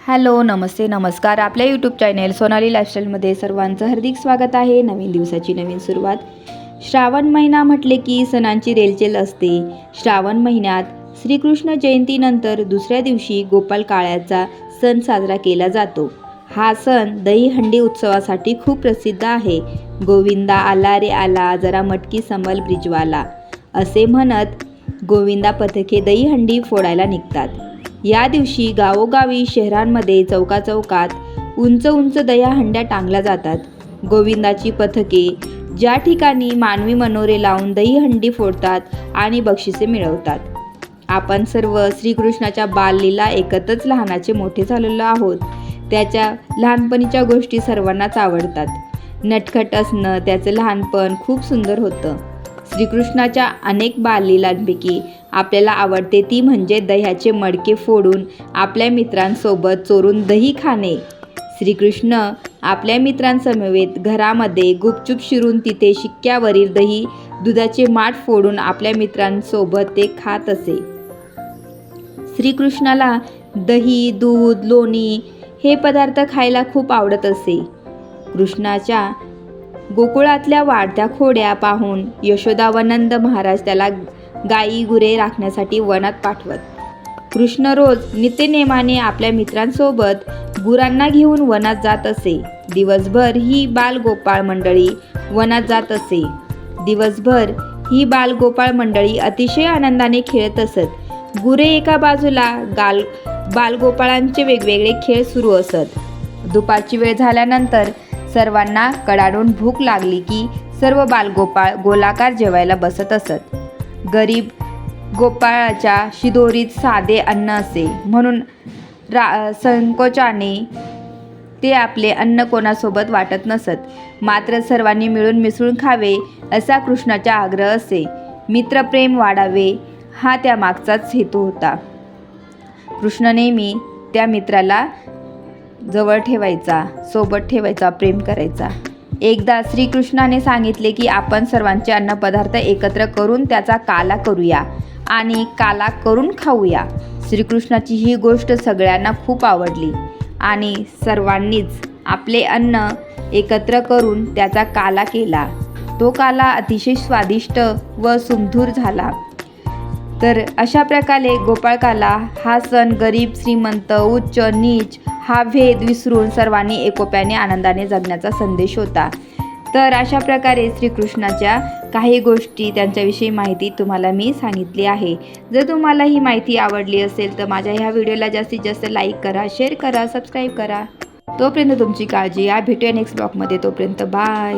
Hello, नमस्ते, नमस्कार. आपल्या YouTube channel Sonali लाईफस्टाईलमध्ये सर्वांचं हार्दिक स्वागत आहे. नवीन दिवसाची नवीन सुरुवात. श्रावण महिना म्हटले की सणांची रेलचेल असते. श्रावण महिन्यात श्रीकृष्ण जयंतीनंतर दुसऱ्या दिवशी गोपाल काळ्याचा सण साजरा केला जातो. हा सण दहीहंडी उत्सवासाठी खूप प्रसिद्ध आहे. गोविंदा आला रे आला, जरा मटकी संभल ब्रिजवाला असे म्हणत गोविंदा पथके दहीहंडी फोडायला निघतात. या दिवशी गावोगावी शहरांमध्ये चौकाचौकात उंच उंच दहीहंड्या टांगल्या जातात. गोविंदाची पथके ज्या ठिकाणी मानवी मनोरे लावून दहीहंडी फोडतात आणि बक्षिसे मिळवतात. आपण सर्व श्रीकृष्णाच्या बाललीला ऐकतच लहानाचे मोठे झालेलो आहोत. त्याच्या लहानपणीच्या गोष्टी सर्वांनाच आवडतात. नटखट असणं, त्याचं लहानपण खूप सुंदर होतं. श्रीकृष्णाच्या अनेक बाललीलांपैकी आपल्याला आवडते ती म्हणजे दह्याचे मडके फोडून आपल्या मित्रांसोबत चोरून दही खाणे. श्रीकृष्ण आपल्या मित्रांसमवेत घरामध्ये गुपचूप शिरून तिथे शिक्क्यावरील दही दुधाचे माठ फोडून आपल्या मित्रांसोबत ते खात असे. श्रीकृष्णाला दही, दूध, लोणी हे पदार्थ खायला खूप आवडत असे. कृष्णाच्या गोकुळातल्या वाढत्या खोड्या पाहून यशोदा व नंद महाराज त्याला गायी गुरे राखण्यासाठी वनात पाठवत. कृष्ण रोज नित्यनेमाने आपल्या मित्रांसोबत गुरांना घेऊन वनात जात असे. दिवसभर ही बालगोपाळ मंडळी वनात जात असे. दिवसभर ही बालगोपाळ मंडळी अतिशय आनंदाने खेळत असत. गुरे एका बाजूला, बालगोपाळांचे वेगवेगळे खेळ सुरू असत. दुपारची वेळ झाल्यानंतर सर्वांना कडाडून भूक लागली की सर्व बालगोपाळ गोलाकार जेवायला बसत असत. गरीब गोपाळाच्या शिदोरीत साधे अन्न असे म्हणून संकोचाने ते आपले अन्न कोणासोबत वाटत नसत. मात्र सर्वांनी मिळून मिसळून खावे असा कृष्णाचा आग्रह असे. मित्रप्रेम वाढावे हा त्यामागचाच हेतू होता. कृष्ण नेहमी त्या मित्राला जवळ ठेवायचा, सोबत ठेवायचा, प्रेम करायचा. एकदा श्रीकृष्णाने सांगितले की आपण सर्वांचे अन्नपदार्थ एकत्र करून त्याचा काला करूया आणि काला करून खाऊया. श्रीकृष्णाची ही गोष्ट सगळ्यांना खूप आवडली आणि सर्वांनीच आपले अन्न एकत्र करून त्याचा काला केला. तो काला अतिशय स्वादिष्ट व सुमधुर झाला. तर अशा प्रकारे गोपाळकाला हा सण गरीब श्रीमंत, उच्च नीच हा भेद विसरून सर्वांनी एकोप्याने आनंदाने जगण्याचा संदेश होता. तर अशा प्रकारे श्रीकृष्णाच्या काही गोष्टी, त्यांच्याविषयी माहिती तुम्हाला मी सांगितली आहे. जर तुम्हाला ही माहिती आवडली असेल तर माझ्या ह्या व्हिडिओला जास्तीत जास्त लाईक करा, शेअर करा, सबस्क्राईब करा. तोपर्यंत तुमची काळजी. भेटूया नेक्स्ट ब्लॉगमध्ये. तोपर्यंत बाय.